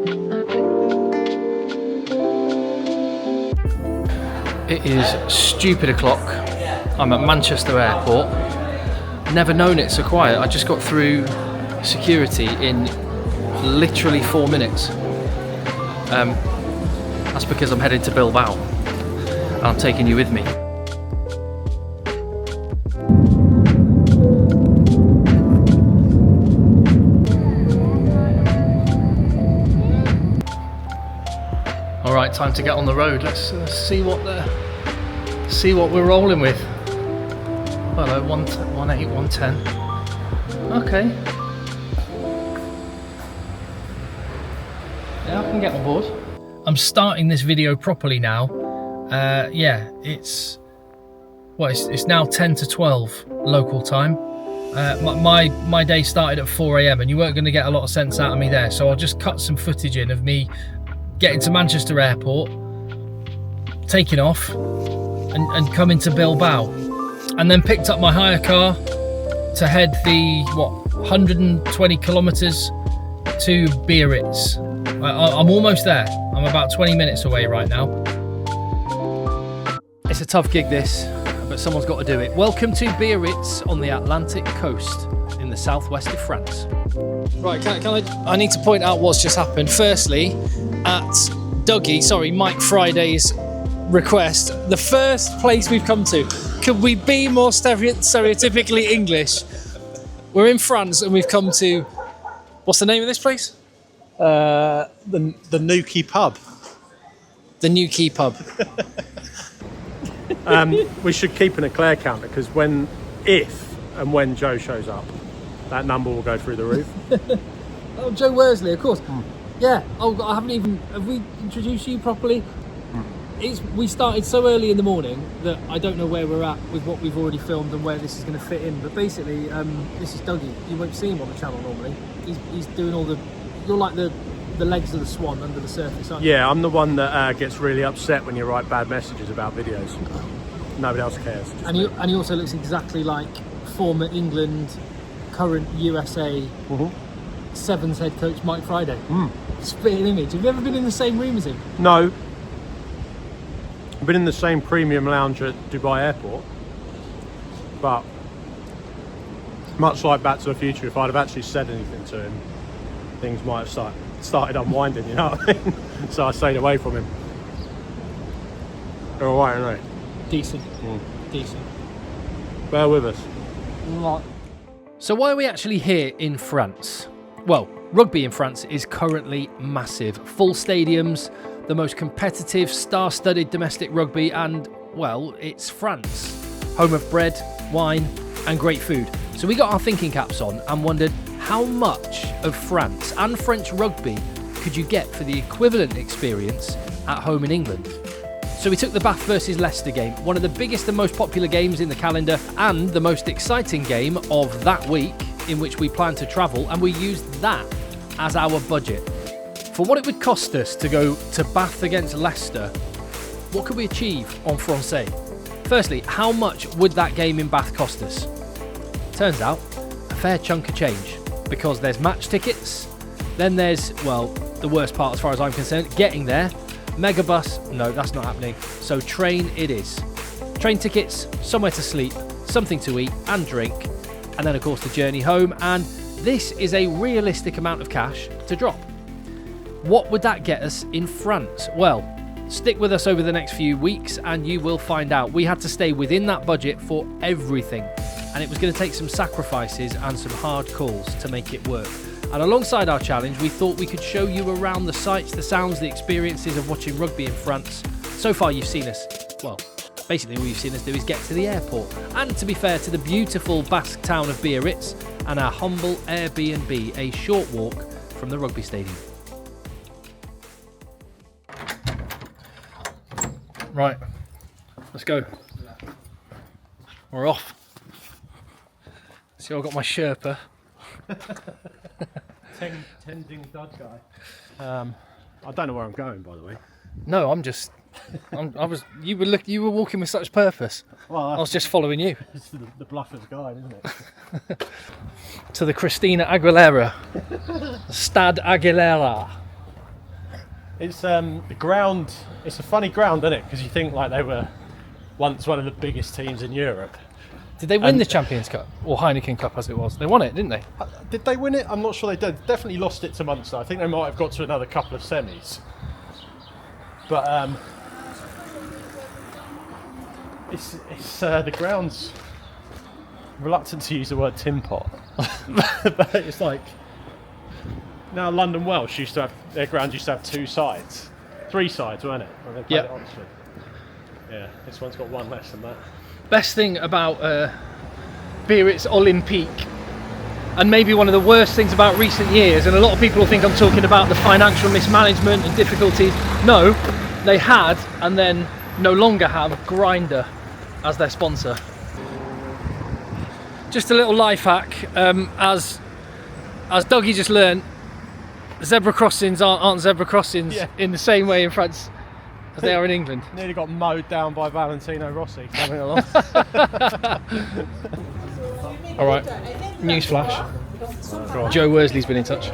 It is stupid o'clock. I'm at Manchester Airport. Never known it so quiet. I just got through security in literally 4 minutes. That's because I'm headed to Bilbao. And I'm taking you with me. All right, time to get on the road. Let's see what we're rolling with. Hello, 18, 110. Okay. Yeah, I can get on board. I'm starting this video properly now. Yeah, it's now 10 to 12 local time. My day started at 4 AM and you weren't going to get a lot of sense out of me there, so I'll just cut some footage in of me getting to Manchester Airport, taking off and coming to Bilbao, and then picked up my hire car to head the 120 kilometers to Biarritz. I'm almost there. I'm about 20 minutes away right now. It's a tough gig this, but someone's got to do it. Welcome to Biarritz on the Atlantic coast in the southwest of France. Right, I need to point out what's just happened. Firstly, at Mike Friday's request, the first place we've come to. Could we be more stereotypically English? We're in France and we've come to, what's the name of this place? The Nuki pub. The Nuki pub. We should keep an eclair counter because if and when Joe shows up, that number will go through the roof. Oh, Joe Worsley, of course. Yeah. Oh, have we introduced you properly? We started so early in the morning that I don't know where we're at with what we've already filmed and where this is going to fit in. But basically, this is Dougie. You won't see him on the channel normally. He's doing all the. You're like the legs of the swan under the surface, aren't you? Yeah, I'm the one that gets really upset when you write bad messages about videos. Nobody else cares. And he also looks exactly like former England, current USA Sevens head coach Mike Friday. Spitting image. Have you ever been in the same room as him? No. I've been in the same premium lounge at Dubai Airport, but much like Back to the Future, if I'd have actually said anything to him, things might have started unwinding, you know what I mean? So I stayed away from him. They're alright, aren't they? Decent. Decent. Bear with us. So why are we actually here in France? Well, rugby in France is currently massive. Full stadiums, the most competitive, star-studded domestic rugby, and, well, it's France. Home of bread, wine, and great food. So we got our thinking caps on and wondered how much of France and French rugby could you get for the equivalent experience at home in England? So we took the Bath versus Leicester game, one of the biggest and most popular games in the calendar and the most exciting game of that week in which we plan to travel, and we used that as our budget. For what it would cost us to go to Bath against Leicester, what could we achieve en français? Firstly, how much would that game in Bath cost us? Turns out, a fair chunk of change, because there's match tickets, then there's, well, the worst part as far as I'm concerned, getting there. Megabus, no, that's not happening. So train it is. Train tickets, somewhere to sleep, something to eat and drink, and then of course the journey home, and this is a realistic amount of cash to drop. What would that get us in France? Well, stick with us over the next few weeks and you will find out. We had to stay within that budget for everything, and it was going to take some sacrifices and some hard calls to make it work. And alongside our challenge, we thought we could show you around the sights, the sounds, the experiences of watching rugby in France. So far you've seen us, well, basically all you've seen us do is get to the airport. And to be fair to the beautiful Basque town of Biarritz and our humble Airbnb, a short walk from the rugby stadium. Right, let's go. We're off. See, I've got my Sherpa. Tending dud guy. I don't know where I'm going, by the way. No, you were walking with such purpose. Well, I was just following you. It's the bluffer's guide, isn't it? To the Christina Aguilera. Stade Aguilera. It's the ground. It's a funny ground, isn't it? Because you think like they were once one of the biggest teams in Europe. Did they win the Champions Cup or Heineken Cup as it was? They won it, didn't they? Did they win it? I'm not sure they did. Definitely lost it to Munster. I think they might have got to another couple of semis. But it's the ground's reluctant to use the word tin pot. But it's like now London Welsh used to have their ground used to have 2 sides, 3 sides, weren't it? When they played at Oxford. Yeah, this one's got 1 less than that. Best thing about Biarritz Olympique, and maybe one of the worst things about recent years, and a lot of people think I'm talking about the financial mismanagement and difficulties. No, they had and then no longer have Grinder as their sponsor. Just a little life hack, as Dougie just learned, zebra crossings aren't zebra crossings in the same way in France as they are in England. Nearly got mowed down by Valentino Rossi coming along. All right, newsflash. Joe Worsley's been in touch.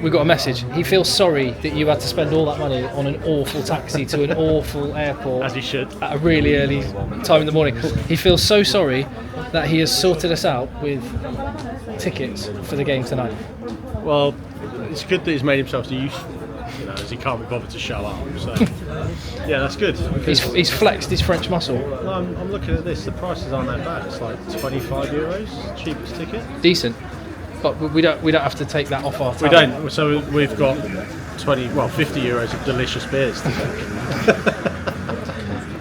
We got a message. He feels sorry that you had to spend all that money on an awful taxi to an awful airport. As he should. At a really early time in the morning. He feels so sorry that he has sorted us out with tickets for the game tonight. Well, it's good that he's made himself useful, as he can't be bothered to show up. So, yeah, that's good. He's flexed his French muscle. Well, I'm looking at this. The prices aren't that bad. It's like €25, cheapest ticket. Decent. But we don't have to take that off our tab. We don't. So we've got €50 of delicious beers to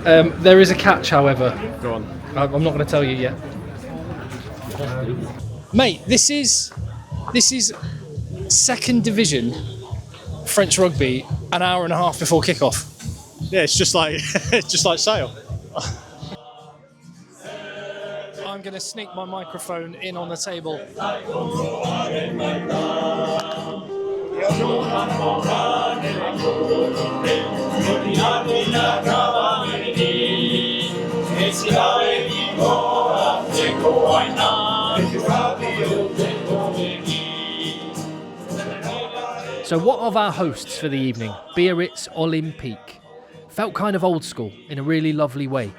take. There is a catch, however. Go on. I'm not going to tell you yet. Mate, this is 2nd division French rugby an hour and a half before kick-off. Yeah, it's just like Sale. I'm going to sneak my microphone in on the table. So what of our hosts for the evening? Biarritz Olympique. Felt kind of old school in a really lovely way.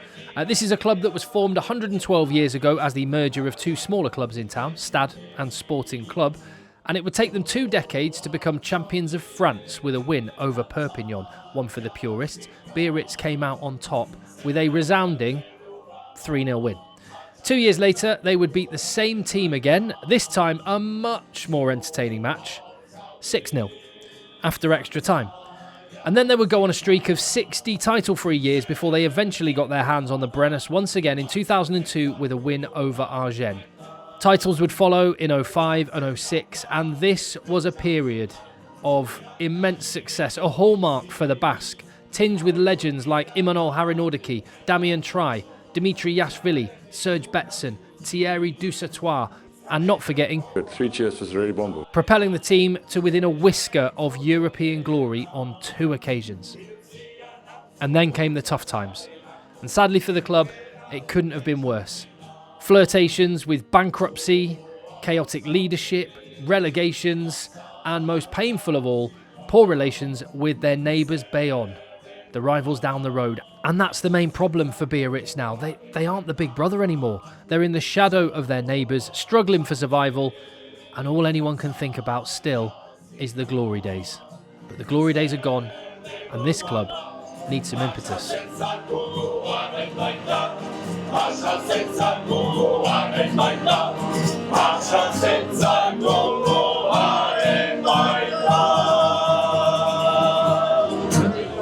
This is a club that was formed 112 years ago as the merger of 2 smaller clubs in town, Stade and Sporting Club, and it would take them 2 decades to become champions of France with a win over Perpignan, one for the purists. Biarritz came out on top with a resounding 3-0 win. 2 years later, they would beat the same team again, this time a much more entertaining match, 6-0, after extra time. And then they would go on a streak of 60 title-free years before they eventually got their hands on the Brennus once again in 2002 with a win over Agen. Titles would follow in 05 and 06, and this was a period of immense success, a hallmark for the Basque, tinged with legends like Imanol Harinordiki, Damien Trai, Dimitri Yashvili, Serge Betson, Thierry Dusatoir, and not forgetting 3 cheers for Zereri Bombo, propelling the team to within a whisker of European glory on 2 occasions. And then came the tough times. And sadly for the club, it couldn't have been worse. Flirtations with bankruptcy, chaotic leadership, relegations, and most painful of all, poor relations with their neighbours Bayonne, the rivals down the road. And that's the main problem for Biarritz now. They aren't the big brother anymore. They're in the shadow of their neighbours, struggling for survival, and all anyone can think about still is the glory days. But the glory days are gone, and this club needs some impetus.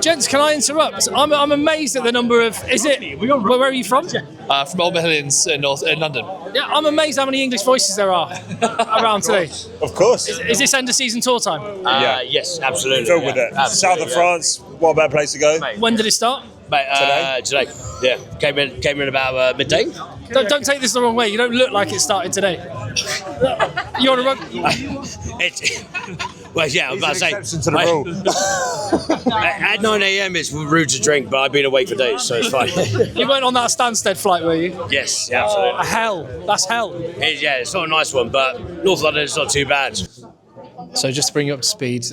Gents, can I interrupt? I'm amazed at the number of... Where are you from? From Old Mahillians in London. Yeah, I'm amazed how many English voices there are around today. Of course. Is this end of season tour time? Yes, absolutely. Filled with it. South of France, what a better place to go. When did it start? Today. Yeah, came in about midday. Don't take this the wrong way. You don't look like it started today. You on a rugby? Well, yeah, I was about to say. Exception to the rule. At 9 a.m. it's rude to drink, but I've been awake for days, so it's fine. You weren't on that Stansted flight, were you? Yes, yeah, absolutely. Oh, hell. That's hell. It's not a nice one, but North London is not too bad. So just to bring you up to speed,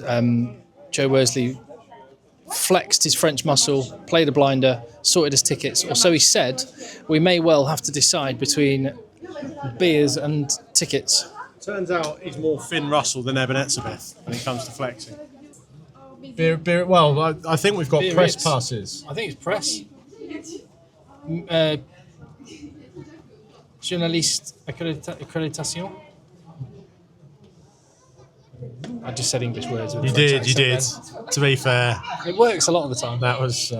Joe Worsley flexed his French muscle, played a blinder, sorted his tickets, or so he said. We may well have to decide between beers and tickets. Turns out he's more Finn Russell than Eben Etzebeth when it comes to flexing. Well, I think we've got Biarritz. press passes. I think it's press. Journaliste accreditation. I just said English words. With You French did. accent then. To be fair, It works a lot of the time. that was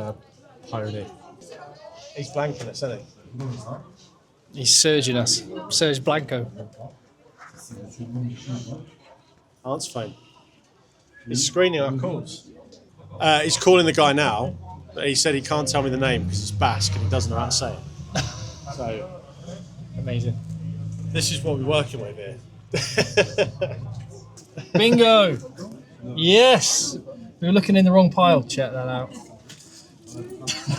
pony. He's blanking us, isn't he? He's surging us. Serge Blanco. Answer phone. He's screening our calls. He's calling the guy now, but he said he can't tell me the name because it's Basque and he doesn't know how to say it. So, Amazing. this is what we're working with here. Bingo! Yes! We were looking in the wrong pile. Check that out.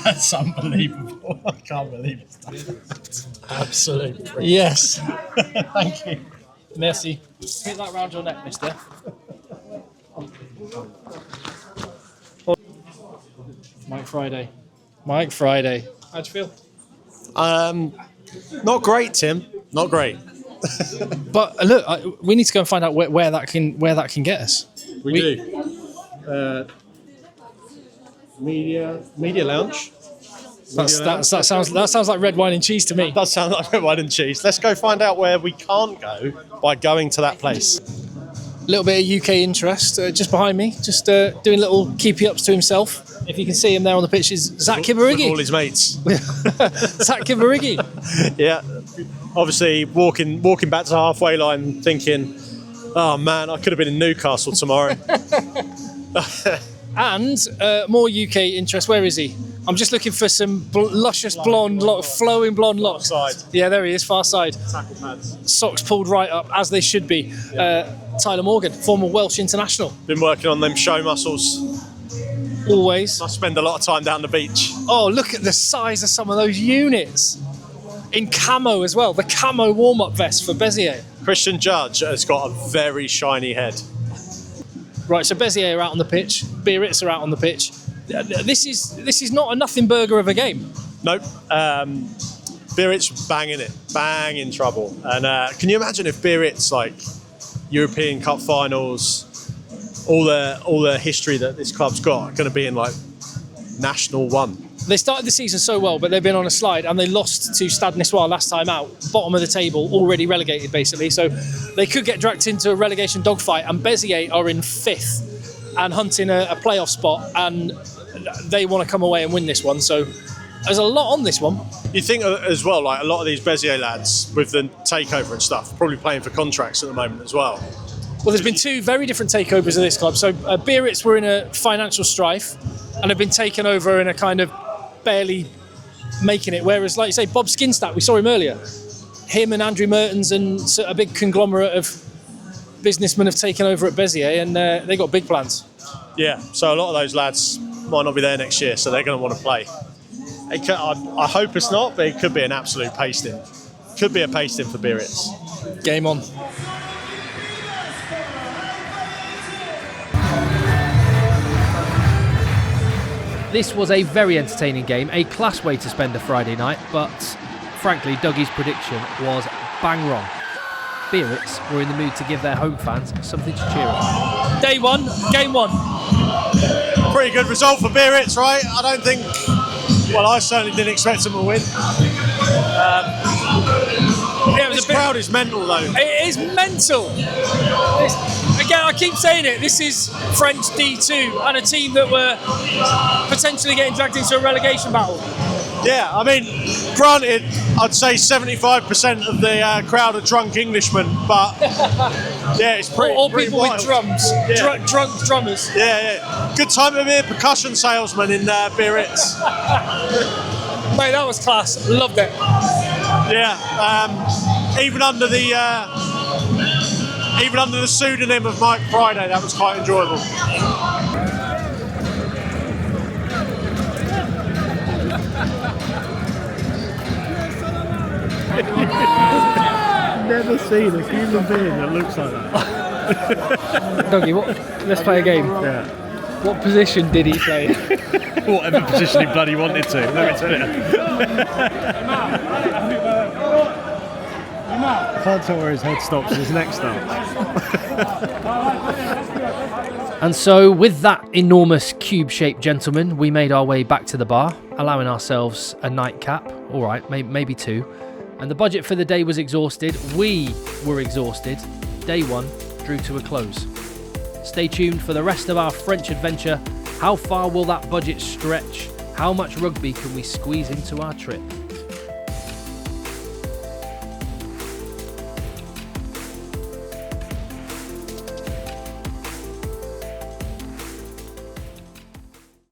That's unbelievable. I can't believe it. Absolutely. Yes. Thank you. Merci. Hit that round your neck, mister. Mike Friday. Mike Friday. How'd you feel? Not great, Tim. Not great. But look, we need to go and find out where that can get us. We do. Media lounge. That sounds like red wine and cheese to me. Does sound like red wine and cheese. Let's go find out where we can't go by going to that place. A little bit of UK interest just behind me, just doing little keepy ups to himself. If you can see him there on the pitch, is Zach With all Kibarigi. his mates. Zach Kibarigi. Yeah. Obviously, walking back to the halfway line, thinking, "Oh man, I could have been in Newcastle tomorrow." And more UK interest. Where is he? I'm just looking for some luscious blonde, flowing blonde locks. Side. Yeah, there he is, far side. Tackle pads. Socks pulled right up, as they should be. Tyler Morgan, former Welsh international. Been working on them show muscles. Always. I spend a lot of time down the beach. Oh, look at the size of some of those units. In camo as well. The camo warm-up vest for Béziers. Christian Judge has got a very shiny head. Right, so Béziers are out on the pitch. Biarritz are out on the pitch. This is not a nothing burger of a game. Nope. Biarritz bang in trouble. And can you imagine if Biarritz, like European Cup finals, all the history that this club's got, going to be in like National 1. They started the season so well, but they've been on a slide and they lost to Stade Niçois last time out, bottom of the table, already relegated basically. So they could get dragged into a relegation dogfight, and Béziers are in 5th and hunting a playoff spot, and they want to come away and win this one. So there's a lot on this one. You think as well, like a lot of these Béziers lads with the takeover and stuff, probably playing for contracts at the moment as well. Well, there's been two very different takeovers of this club. So Biarritz were in a financial strife and have been taken over in a kind of barely making it. Whereas, like you say, Bob Skinstack, we saw him earlier. Him and Andrew Mertens and a big conglomerate of businessmen have taken over at Béziers, and they got big plans. Yeah, so a lot of those lads might not be there next year, so they're going to want to play. I hope it's not, but it could be an absolute pasting. Could be a pasting for Biarritz. Game on. This was a very entertaining game, a class way to spend a Friday night, but frankly, Dougie's prediction was bang wrong. Biarritz were in the mood to give their home fans something to cheer on. Day one, game one. Pretty good result for Biarritz, right? I don't think... Well, I certainly didn't expect them to win. This crowd is mental, though. It is mental. Again, I keep saying it, this is French D2 and a team that were potentially getting dragged into a relegation battle. Yeah, I mean, granted, I'd say 75% of the crowd are drunk Englishmen, but yeah, it's pretty All pretty people wild. with drums, Yeah. drunk drummers. Yeah. Good time to be a percussion salesman in Biarritz. Mate, that was class. Loved it. Yeah, even under the pseudonym of Mike Friday, that was quite enjoyable. Never seen a human being that looks like that. Dougie, let's play a game. Yeah. What position did he play? Whatever position he bloody wanted to. Let me tell you. I can't tell where his head stops and his neck starts. And so, with that enormous cube-shaped gentleman, we made our way back to the bar, allowing ourselves a nightcap. All right, maybe two. And the budget for the day was exhausted. We were exhausted. Day one drew to a close. Stay tuned for the rest of our French adventure. How far will that budget stretch? How much rugby can we squeeze into our trip?